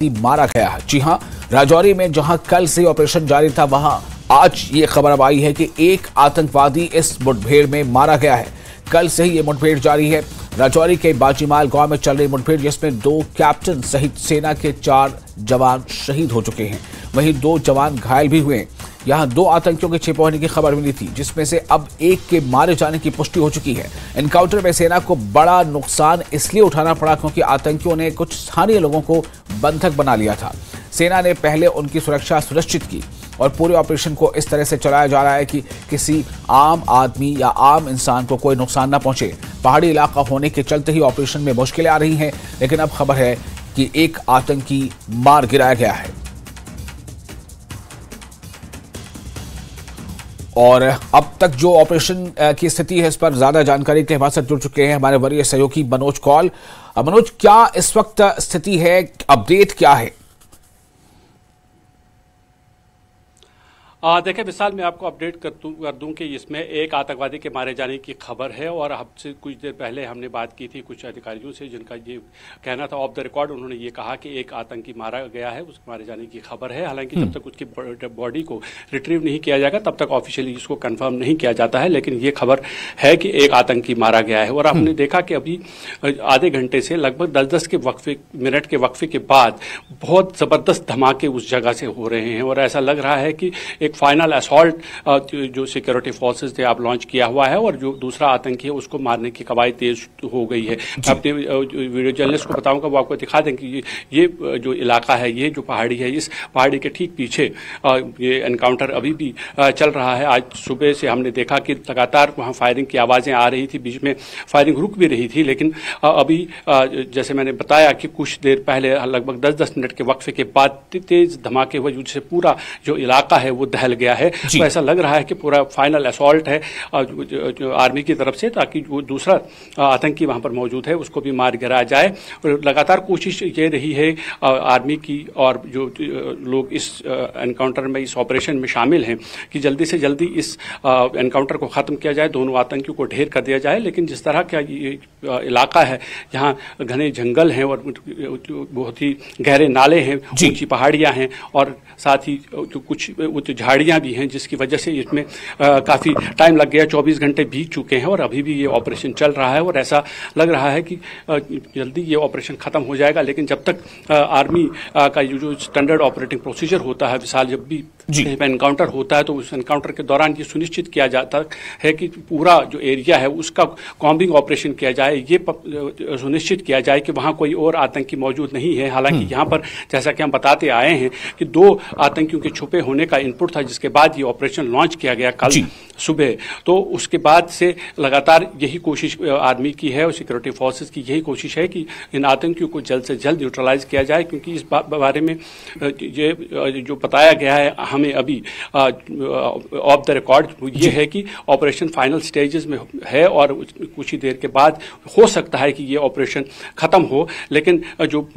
मारा गया है। जी हां, राजौरी में जहां कल से ऑपरेशन जारी था, वहां आज ये खबर अब आई है कि एक आतंकवादी इस मुठभेड़ में मारा गया है। कल से ही ये मुठभेड़ जारी है। राजौरी के बाजीमाल गांव में चल रही मुठभेड़, जिसमें 2 कैप्टन सहित सेना के 4 जवान शहीद हो चुके हैं, वहीं 2 जवान घायल भी हुए हैं। यहां 2 आतंकियों के छिपे होने की खबर मिली थी, जिसमें से अब एक के मारे जाने की पुष्टि हो चुकी है। एनकाउंटर में सेना को बड़ा नुकसान इसलिए उठाना पड़ा क्योंकि आतंकियों ने कुछ स्थानीय लोगों को बंधक बना लिया था। सेना ने पहले उनकी सुरक्षा सुनिश्चित की और पूरे ऑपरेशन को इस तरह से चलाया जा रहा है कि किसी आम आदमी या आम इंसान को कोई नुकसान न पहुंचे। पहाड़ी इलाका होने के चलते ही ऑपरेशन में मुश्किलें आ रही हैं, लेकिन अब खबर है कि एक आतंकी मार गिराया गया है। और अब तक जो ऑपरेशन की स्थिति है, इस पर ज्यादा जानकारी के हमारे साथ जुड़ चुके हैं हमारे वरीय सहयोगी मनोज कौल। मनोज, क्या इस वक्त स्थिति है, अपडेट क्या है? देखिए विशाल, मैं आपको अपडेट कर दूं कि इसमें एक आतंकवादी के मारे जाने की खबर है और हमसे कुछ देर पहले हमने बात की थी कुछ अधिकारियों से, जिनका ये कहना था ऑफ द रिकॉर्ड। उन्होंने ये कहा कि एक आतंकी मारा गया है, उसके मारे जाने की खबर है। हालांकि जब तक उसकी बॉडी को रिट्रीव नहीं किया जाएगा तब तक ऑफिशियली इसको कंफर्म नहीं किया जाता है, लेकिन ये खबर है कि एक आतंकी मारा गया है। और हमने देखा कि अभी आधे घंटे से लगभग 10-10 मिनट के वक्फे के बाद बहुत जबरदस्त धमाके उस जगह से हो रहे हैं और ऐसा लग रहा है कि एक फाइनल असॉल्ट जो सिक्योरिटी फोर्सेस थे आप लॉन्च किया हुआ है और जो दूसरा आतंकी है उसको मारने की कवायद तेज हो गई है। अपने वीडियो जर्नलिस्ट को बताऊंगा, वो आपको दिखा दें कि ये जो इलाका है, ये जो पहाड़ी है, इस पहाड़ी के ठीक पीछे ये एनकाउंटर अभी भी चल रहा है। आज सुबह से हमने देखा कि लगातार वहाँ फायरिंग की आवाज़ें आ रही थी, बीच में फायरिंग रुक भी रही थी, लेकिन अभी जैसे मैंने बताया कि कुछ देर पहले लगभग 10-10 मिनट के वक्फे के बाद तेज धमाके हुए, जिससे पूरा जो इलाका है वो दहल गया है। तो ऐसा लग रहा है कि पूरा फाइनल असॉल्ट है जो आर्मी की तरफ से, ताकि वो दूसरा आतंकी वहां पर मौजूद है उसको भी मार गिराया जाए। और लगातार कोशिश ये रही है आर्मी की और जो लोग इस एनकाउंटर में, इस ऑपरेशन में शामिल हैं, कि जल्दी से जल्दी इस एनकाउंटर को खत्म किया जाए, दोनों आतंकियों को ढेर कर दिया जाए। लेकिन जिस तरह का ये इलाका है, यहाँ घने जंगल हैं और बहुत ही गहरे नाले हैं, ऊंची पहाड़ियां हैं और साथ ही कुछ झाड़ियां भी हैं, जिसकी वजह से इसमें काफ़ी टाइम लग गया। 24 घंटे बीत चुके हैं और अभी भी ये ऑपरेशन चल रहा है और ऐसा लग रहा है कि जल्दी ये ऑपरेशन खत्म हो जाएगा। लेकिन जब तक आर्मी का जो स्टैंडर्ड ऑपरेटिंग प्रोसीजर होता है विशाल, जब भी एनकाउंटर होता है तो उस एनकाउंटर के दौरान ये सुनिश्चित किया जाता है कि पूरा जो एरिया है उसका कॉम्बिंग ऑपरेशन किया जाए, ये सुनिश्चित किया जाए कि वहाँ कोई और आतंकी मौजूद नहीं है। हालांकि यहाँ पर जैसा कि हम बताते आए हैं कि 2 आतंकियों के छुपे होने का इनपुट था, जिसके बाद ये ऑपरेशन लॉन्च किया गया कल सुबह। तो उसके बाद से लगातार यही कोशिश आर्मी की है और सिक्योरिटी फोर्सेस की यही कोशिश है कि इन आतंकियों को जल्द से जल्द न्यूट्रलाइज किया जाए, क्योंकि इस बारे में ये जो बताया गया है हमें अभी ऑफ द रिकॉर्ड, ये है कि ऑपरेशन फाइनल स्टेजेस में है और कुछ ही देर के बाद हो सकता है कि ये ऑपरेशन खत्म हो। लेकिन जो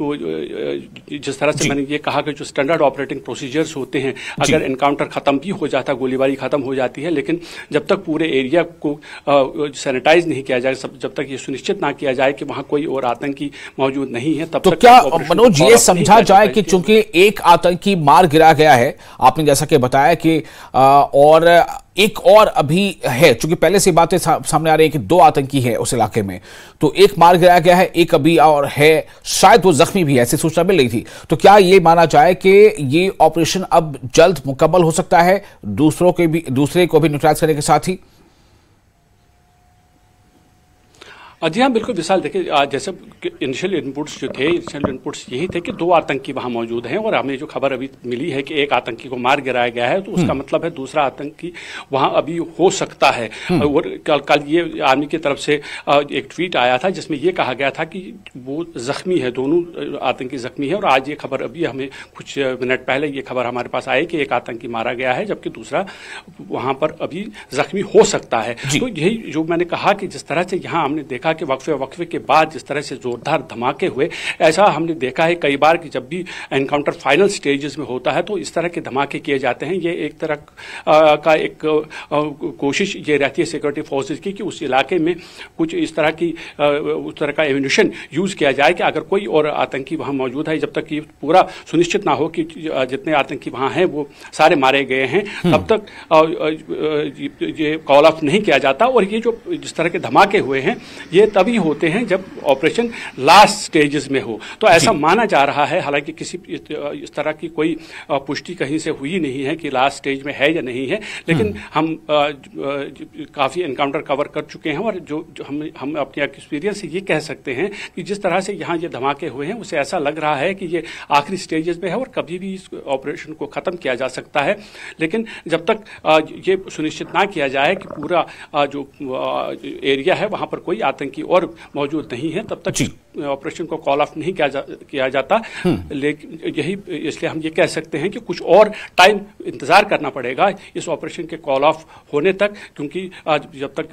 जिस तरह से मैंने ये कहा कि जो स्टैंडर्ड ऑपरेटिंग प्रोसीजर्स होते हैं, अगर एनकाउंटर खत्म भी हो जाता, गोलीबारी खत्म हो जाती है, लेकिन जब तक पूरे एरिया को सैनिटाइज नहीं किया जाए, जब तक ये सुनिश्चित ना किया जाए कि वहां कोई और आतंकी मौजूद नहीं है, तब तक क्या मनोज ये समझा जाए कि चूंकि एक आतंकी मार गिरा गया है, आपने जैसा कि बताया कि और एक और अभी है, चूंकि पहले से बातें सामने आ रही है कि 2 आतंकी है उस इलाके में, तो एक मार गिराया गया है, एक अभी और है, शायद वो जख्मी भी है, ऐसी सूचना मिल रही थी। तो क्या ये माना जाए कि ये ऑपरेशन अब जल्द मुकम्मल हो सकता है, दूसरे को भी न्यूट्रलाइज करने के साथ ही? जी हाँ, बिल्कुल विशाल, देखिए जैसे इनिशियल इनपुट्स जो थे, इनिशियल इनपुट्स यही थे कि 2 आतंकी वहाँ मौजूद हैं और हमें जो खबर अभी मिली है कि एक आतंकी को मार गिराया गया है, तो उसका मतलब है दूसरा आतंकी वहाँ अभी हो सकता है। और कल ये आर्मी की तरफ से एक ट्वीट आया था जिसमें ये कहा गया था कि वो जख्मी है, दोनों आतंकी जख्मी है। और आज ये खबर, अभी हमें कुछ मिनट पहले ये खबर हमारे पास आई कि एक आतंकी मारा गया है, जबकि दूसरा वहाँ पर अभी जख्मी हो सकता है। तो यही जो मैंने कहा कि जिस तरह से यहाँ हमने देखा देखा कि वक्फे के बाद जिस तरह से जोरदार धमाके हुए, ऐसा हमने देखा है कई बार कि जब भी एनकाउंटर फाइनल स्टेजेस में होता है तो इस तरह के धमाके किए जाते हैं। ये एक तरह का एक कोशिश ये रहती है सिक्योरिटी फोर्सेज की कि उस इलाके में कुछ इस तरह की उस तरह का एम्यूनिशन यूज किया जाए कि अगर कोई और आतंकी वहां मौजूद है, जब तक ये पूरा सुनिश्चित ना हो कि जितने आतंकी वहां हैं वो सारे मारे गए हैं, तब तक ये कॉल ऑफ नहीं किया जाता। और ये जो जिस तरह के धमाके हुए हैं ये तभी होते हैं जब ऑपरेशन लास्ट स्टेजेस में हो। तो ऐसा माना जा रहा है, हालांकि किसी इस तरह की कोई पुष्टि कहीं से हुई नहीं है कि लास्ट स्टेज में है या नहीं है, लेकिन हम काफ़ी एनकाउंटर कवर कर चुके हैं और जो हम अपने एक्सपीरियंस से ये कह सकते हैं कि जिस तरह से यहाँ ये धमाके हुए हैं उससे ऐसा लग रहा है कि ये आखिरी स्टेजेस में है और कभी भी इस ऑपरेशन को ख़त्म किया जा सकता है। लेकिन जब तक ये सुनिश्चित ना किया जाए कि पूरा जो एरिया है वहाँ पर कोई आतंकी और मौजूद नहीं है, तब तक ऑपरेशन को कॉल ऑफ नहीं किया जाता। लेकिन यही इसलिए हम ये कह सकते हैं कि कुछ और टाइम इंतजार करना पड़ेगा इस ऑपरेशन के कॉल ऑफ होने तक, क्योंकि जब तक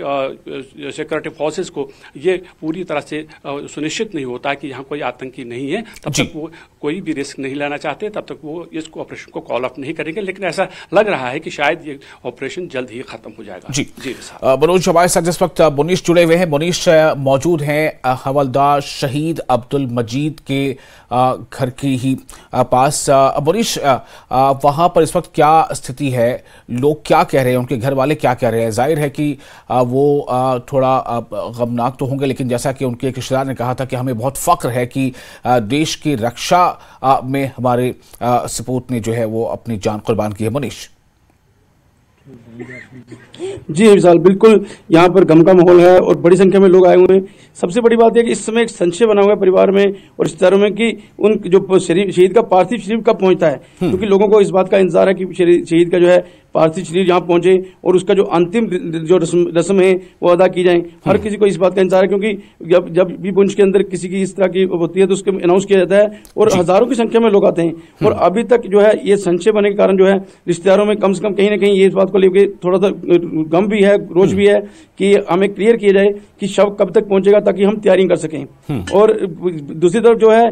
सिक्योरिटी फोर्सेस को ये पूरी तरह से सुनिश्चित नहीं होता कि यहाँ कोई आतंकी नहीं है, तब तक वो कोई भी रिस्क नहीं लेना चाहते, तब तक वो इस ऑपरेशन को कॉल ऑफ नहीं करेंगे। लेकिन ऐसा लग रहा है कि शायद ये ऑपरेशन जल्द ही खत्म हो जाएगा। जी मनोज, हमारे साथ इस वक्त मुनीश जुड़े हुए हैं। मुनीश मौजूद हैं हवलदार शहीद अब्दुल मजीद के घर के ही पास। मुनीश, वहां पर इस वक्त क्या स्थिति है, लोग क्या कह रहे हैं, उनके घर वाले क्या कह रहे हैं? जाहिर है कि वो थोड़ा गमनाक तो होंगे, लेकिन जैसा कि उनके एक रिश्तेदार ने कहा था कि हमें बहुत फख्र है कि देश की रक्षा में हमारे सपूत ने जो है वो अपनी जान कुर्बान की है। मुनीश जी विशाल, बिल्कुल यहाँ पर गम का माहौल है और बड़ी संख्या में लोग आए हुए हैं। सबसे बड़ी बात यह कि इस समय एक संशय बना हुआ है परिवार में और रिश्तेदारों में कि उन जो शहीद का पार्थिव शरीर कब पहुंचता है, क्योंकि लोगों को इस बात का इंतजार है कि शहीद का जो है पार्थिव शरीर यहाँ पहुंचे और उसका जो अंतिम जो रस्म है वो अदा की जाए। हर किसी को इस बात का इंतजार है, क्योंकि जब भी पुंछ के अंदर किसी की इस तरह की होती है तो उसके अनाउंस किया जाता है और हजारों की संख्या में लोग आते हैं। और अभी तक जो है ये संशय बनने के कारण जो है रिश्तेदारों में कम से कम कहीं ना कहीं ये इस बात को लेकर थोड़ा सा गम भी है, रोष भी है कि हमें क्लियर किया जाए कि शव कब तक पहुंचेगा ताकि हम तैयारी कर सकें। और दूसरी तरफ जो है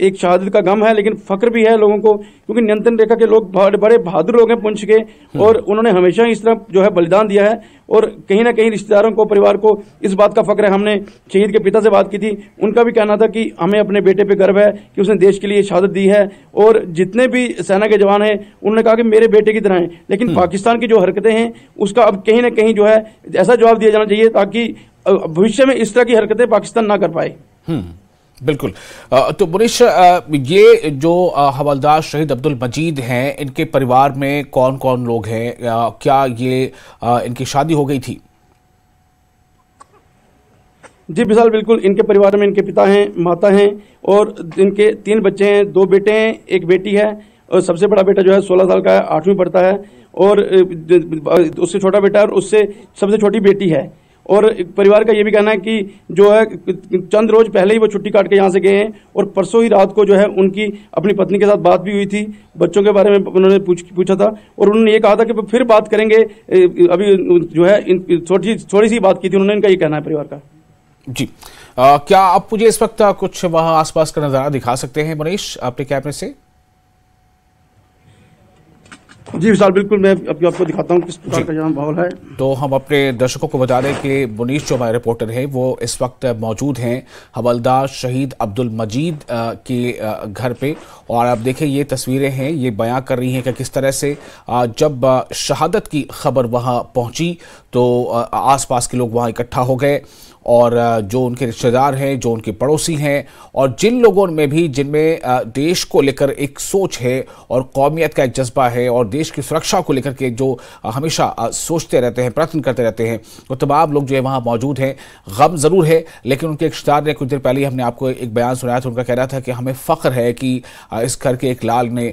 एक शहादत का गम है, लेकिन फक्र भी है लोगों को, क्योंकि नियंत्रण रेखा के लोग बड़े बहादुर लोग हैं पुंछ के और उन्होंने हमेशा इस तरह जो है बलिदान दिया है। और कहीं ना कहीं रिश्तेदारों को, परिवार को इस बात का फक्र है। हमने शहीद के पिता से बात की थी, उनका भी कहना था कि हमें अपने बेटे पे गर्व है कि उसने देश के लिए शहादत दी है। और जितने भी सेना के जवान हैं उन्होंने कहा कि मेरे बेटे की तरह हैं। लेकिन पाकिस्तान की जो हरकतें हैं उसका अब कहीं ना कहीं जो है ऐसा जवाब दिया जाना चाहिए ताकि भविष्य में इस तरह की हरकतें पाकिस्तान ना कर पाए। बिल्कुल। तो मुनीश, ये जो हवलदार शहीद अब्दुल मजीद हैं, इनके परिवार में कौन कौन लोग हैं? क्या ये इनकी शादी हो गई थी? जी विशाल, बिल्कुल। इनके परिवार में इनके पिता हैं, माता हैं और इनके 3 बच्चे हैं, 2 बेटे हैं, 1 बेटी है। और सबसे बड़ा बेटा जो है 16 साल का है, 8वीं पढ़ता है और उससे छोटा बेटा और उससे सबसे छोटी बेटी है। और परिवार का ये भी कहना है कि जो है चंद रोज पहले ही वो छुट्टी काट के यहाँ से गए हैं और परसों ही रात को जो है उनकी अपनी पत्नी के साथ बात भी हुई थी। बच्चों के बारे में उन्होंने पूछा था और उन्होंने ये कहा था कि फिर बात करेंगे। अभी जो है थोड़ी सी बात की थी उन्होंने, इनका ये कहना है परिवार का। जी क्या आप मुझे इस वक्त कुछ वहां आसपास का नजारा दिखा सकते हैं मनीष अपने कैमरे से? जी विशाल, बिल्कुल। मैं आपको दिखाता हूँ किस प्रकार का यहाँ माहौल है। तो हम अपने दर्शकों को बता दें कि मुनीश जो हमारे रिपोर्टर हैं वो इस वक्त मौजूद हैं हवलदार शहीद अब्दुल मजीद के घर पे। और आप देखें ये तस्वीरें हैं, ये बयां कर रही हैं कि किस तरह से जब शहादत की खबर वहां पहुंची तो आसपास के लोग वहां इकट्ठा हो गए और जो उनके रिश्तेदार हैं, जो उनके पड़ोसी हैं और जिन लोगों में भी जिनमें देश को लेकर एक सोच है और कौमियत का एक जज्बा है और देश की सुरक्षा को लेकर के जो हमेशा सोचते रहते हैं, प्रयत्न करते रहते हैं, वो तमाम लोग जो है वहाँ मौजूद हैं। गम ज़रूर है, लेकिन उनके रिश्तेदार ने कुछ देर पहले हमने आपको एक बयान सुनाया था, उनका कहना था कि हमें फ़ख्र है कि इस घर के एक लाल ने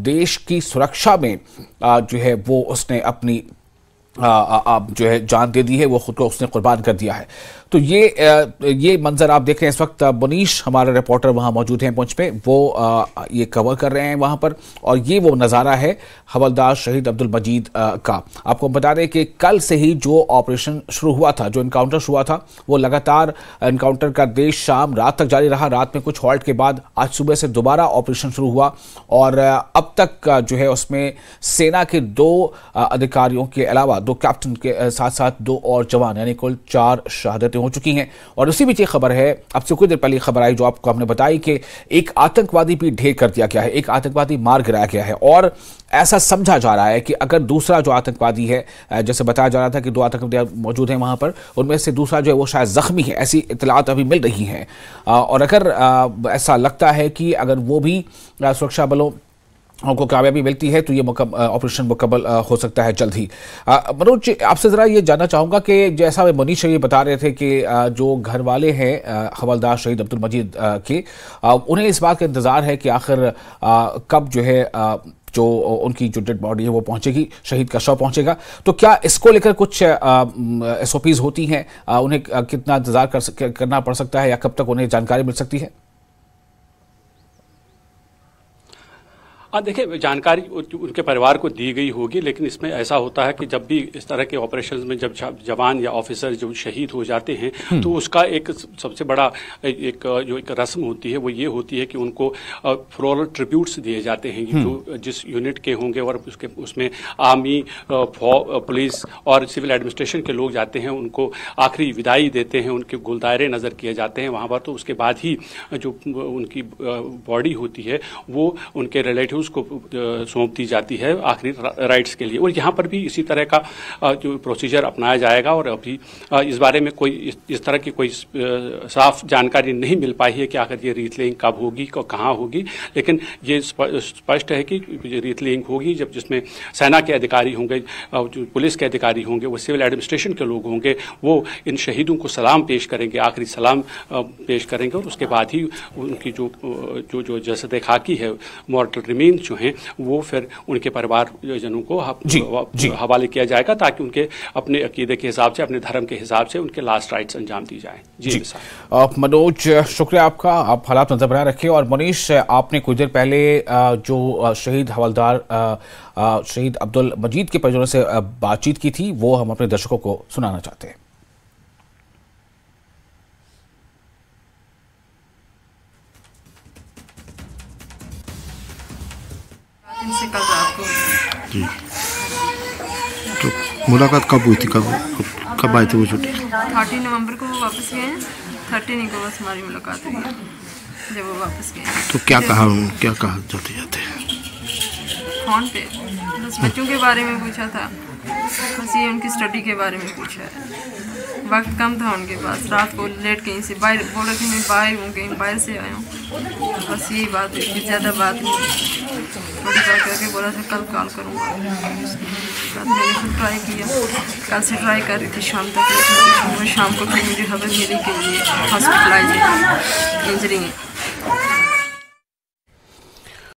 देश की सुरक्षा में जो है वो उसने अपनी आप जो है जान दे दी है, वो खुद को उसने कुर्बान कर दिया है। तो ये मंजर आप देख रहे हैं इस वक्त। मुनीश हमारे रिपोर्टर वहां मौजूद हैं पुंछ पे, वो ये कवर कर रहे हैं वहां पर, और ये वो नज़ारा है हवलदार शहीद अब्दुल मजीद का। आपको बता दें कि कल से ही जो ऑपरेशन शुरू हुआ था, जो इनकाउंटर शुरू हुआ था, वो लगातार इनकाउंटर का देर शाम रात तक जारी रहा। रात में कुछ हॉल्ट के बाद आज सुबह से दोबारा ऑपरेशन शुरू हुआ, और अब तक जो है उसमें सेना के 2 अधिकारियों के अलावा 2 कैप्टन के साथ साथ 2 और जवान, यानी कुल 4 शहादतें हो चुकी हैं। और उसी बीच ये खबर है, अब से कुछ देर पहले खबर आई जो आपको हमने बताई कि एक आतंकवादी भी ढेर कर दिया गया है, एक आतंकवादी मार गिराया गया है। और ऐसा समझा जा रहा है कि अगर दूसरा जो आतंकवादी है, जैसे बताया जा रहा था कि 2 आतंकवादी मौजूद हैं वहां पर, उनमें से दूसरा जो है वो शायद जख्मी है, ऐसी इतलात अभी मिल रही हैं। और अगर ऐसा लगता है कि अगर वो भी सुरक्षा बलों को कामयाबी मिलती है तो ये ऑपरेशन मुकम्मल हो सकता है जल्द ही। मनोज, आपसे ज़रा ये जानना चाहूँगा कि जैसा मनीष ये बता रहे थे कि जो घर वाले हैं हवलदार शहीद अब्दुल मजीद के, उन्हें इस बात का इंतज़ार है कि आखिर कब जो है जो उनकी जो डेड बॉडी है वो पहुंचेगी, शहीद का शव पहुंचेगा। तो क्या इसको लेकर कुछ SOPs होती हैं, उन्हें कितना इंतज़ार करना पड़ सकता है, या कब तक उन्हें जानकारी मिल सकती है? देखिए, जानकारी उनके परिवार को दी गई होगी, लेकिन इसमें ऐसा होता है कि जब भी इस तरह के ऑपरेशंस में जब जवान या ऑफिसर जो शहीद हो जाते हैं तो उसका एक सबसे बड़ा एक रस्म होती है, वो ये होती है कि उनको फ्लोरल ट्रिब्यूट्स दिए जाते हैं, जो जिस यूनिट के होंगे, और उसमें आर्मी, पुलिस और सिविल एडमिनिस्ट्रेशन के लोग जाते हैं, उनको आखिरी विदाई देते हैं, उनके गुलदायरे नज़र किए जाते हैं वहाँ पर। तो उसके बाद ही जो उनकी बॉडी होती है वो उनके रिलेटिव को सौंप दी जाती है आखिरी राइट्स के लिए। और यहाँ पर भी इसी तरह का जो प्रोसीजर अपनाया जाएगा। और अभी इस बारे में कोई इस तरह की कोई साफ जानकारी नहीं मिल पाई है कि आखिर ये रीथलेइंग कब होगी और कहाँ होगी, लेकिन ये स्पष्ट है कि रीथलेइंग होगी जब जिसमें सेना के अधिकारी होंगे, जो पुलिस के अधिकारी होंगे, वो सिविल एडमिनिस्ट्रेशन के लोग होंगे, वो इन शहीदों को सलाम पेश करेंगे, आखिरी सलाम पेश करेंगे, और उसके बाद ही उनकी जो जसद खाकी है, मॉर्टल रिमेन जो हैं, वो फिर उनके परिवारजनों को हवाले किया जाएगा, ताकि उनके अपने अकीदे के हिसाब से, अपने धर्म के हिसाब से उनके लास्ट राइट्स अंजाम दी जाए। जी मनोज, शुक्रिया आपका, आप हालात नजर बनाए रखे। और मनीष, आपने कुछ देर पहले जो शहीद हवलदार शहीद अब्दुल मजीद के परिजनों से बातचीत की थी, वो हम अपने दर्शकों को सुनाना चाहते हैं। से कल रात को जी, तो मुलाकात कब हुई थी, कब आए थे वो छुट्टी? 30 नवंबर को वो वापस गए हैं, 13 को बस हमारी मुलाकात हुई जब वो वापस गए। तो क्या कहा जाते जाते फोन पे बस बच्चों के बारे में पूछा था, बस ये उनकी स्टडी के बारे में पूछा है। वक्त कम था उनके पास, रात को लेट कहीं से बाहर बोला कि मैं बाहर हूँ, कहीं बाहर से आया हूँ, बस यही बात है, ज़्यादा बात नहीं। बड़ी बात करके बोला था कल कॉल करूँगा, मैंने फिर ट्राई किया, कल से ट्राई कर रही थी शाम तक, लेकिन शाम को फिर मुझे खबर मिली कि ये हॉस्पिटलाइज इंजरी है।